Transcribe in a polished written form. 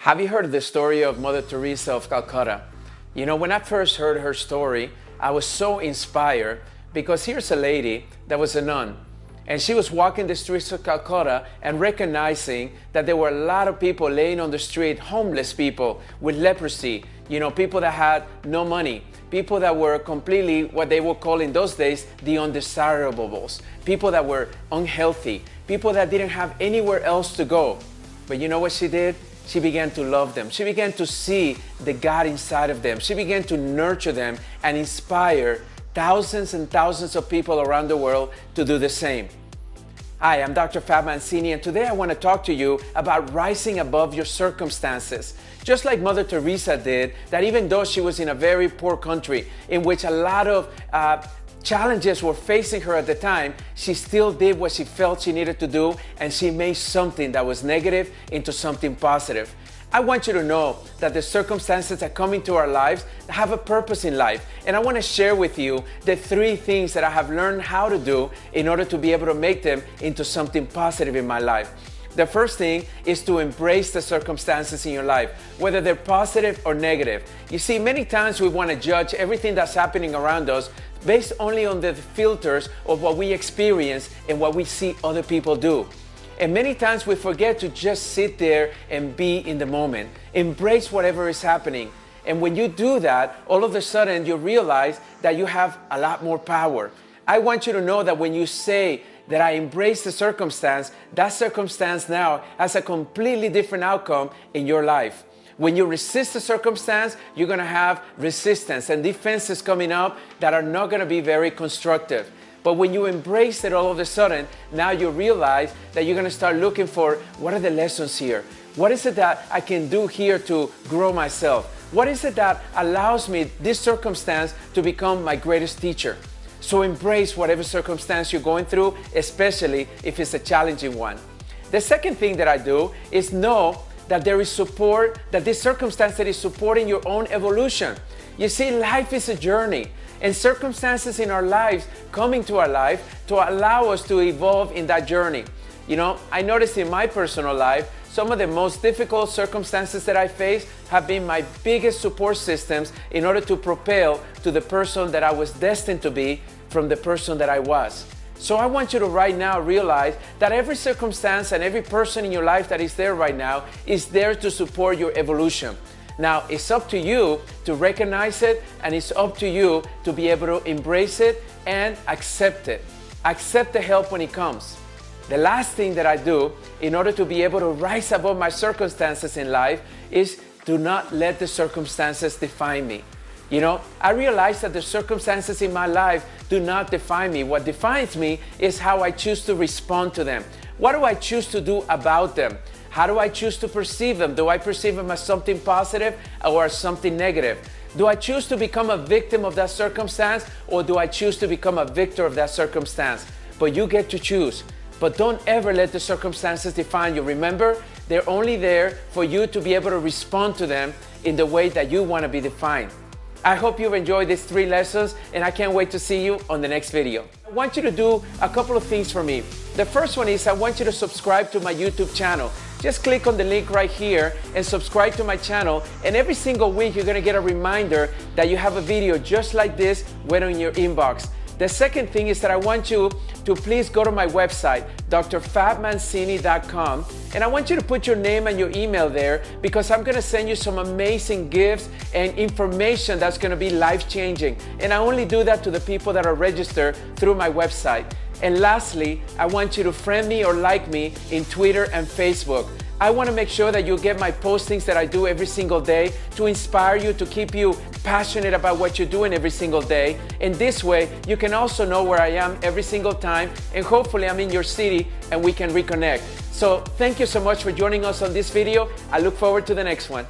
Have you heard the story of Mother Teresa of Calcutta? You know, when I first heard her story, I was so inspired because here's a lady that was a nun, and she was walking the streets of Calcutta and recognizing that there were a lot of people laying on the street, homeless people with leprosy, you know, people that had no money, people that were completely what they would call in those days the undesirables, people that were unhealthy, people that didn't have anywhere else to go. But you know what she did? She began to love them. She began to see the God inside of them. She began to nurture them and inspire thousands and thousands of people around the world to do the same. Hi, I'm Dr. Fab Mancini, and today I want to talk to you about rising above your circumstances. Just like Mother Teresa did, that even though she was in a very poor country in which a lot of challenges were facing her at the time, she still did what she felt she needed to do, and she made something that was negative into something positive. I want you to know that the circumstances that come into our lives have a purpose in life. And I want to share with you the 3 things that I have learned how to do in order to be able to make them into something positive in my life. The first thing is to embrace the circumstances in your life, whether they're positive or negative. You see, many times we want to judge everything that's happening around us based only on the filters of what we experience and what we see other people do. And many times we forget to just sit there and be in the moment. Embrace whatever is happening. And when you do that, all of a sudden you realize that you have a lot more power. I want you to know that when you say that I embrace the circumstance, that circumstance now has a completely different outcome in your life. When you resist the circumstance, you're going to have resistance and defenses coming up that are not going to be very constructive. But when you embrace it, all of a sudden, now you realize that you're going to start looking for, what are the lessons here? What is it that I can do here to grow myself? What is it that allows me, this circumstance, to become my greatest teacher? So embrace whatever circumstance you're going through, especially if it's a challenging one. The second thing that I do is know that there is support, that this circumstance that is supporting your own evolution. You see, life is a journey, and circumstances in our lives come into our life to allow us to evolve in that journey. You know, I noticed in my personal life, some of the most difficult circumstances that I face have been my biggest support systems in order to propel to the person that I was destined to be from the person that I was. So I want you to right now realize that every circumstance and every person in your life that is there right now is there to support your evolution. Now, it's up to you to recognize it, and it's up to you to be able to embrace it and accept it. Accept the help when it comes. The last thing that I do in order to be able to rise above my circumstances in life is to not let the circumstances define me. You know, I realize that the circumstances in my life do not define me. What defines me is how I choose to respond to them. What do I choose to do about them? How do I choose to perceive them? Do I perceive them as something positive or as something negative? Do I choose to become a victim of that circumstance, or do I choose to become a victor of that circumstance? But you get to choose. But don't ever let the circumstances define you. Remember, they're only there for you to be able to respond to them in the way that you want to be defined. I hope you've enjoyed these 3 lessons, and I can't wait to see you on the next video. I want you to do a couple of things for me. The first one is I want you to subscribe to my YouTube channel. Just click on the link right here and subscribe to my channel, and every single week you're going to get a reminder that you have a video just like this waiting in your inbox. The second thing is that I want you to please go to my website, drfabmancini.com, and I want you to put your name and your email there, because I'm going to send you some amazing gifts and information that's going to be life-changing. And I only do that to the people that are registered through my website. And lastly, I want you to friend me or like me in Twitter and Facebook. I want to make sure that you get my postings that I do every single day to inspire you, to keep you passionate about what you're doing every single day. And this way, you can also know where I am every single time, and hopefully I'm in your city and we can reconnect. So thank you so much for joining us on this video. I look forward to the next one.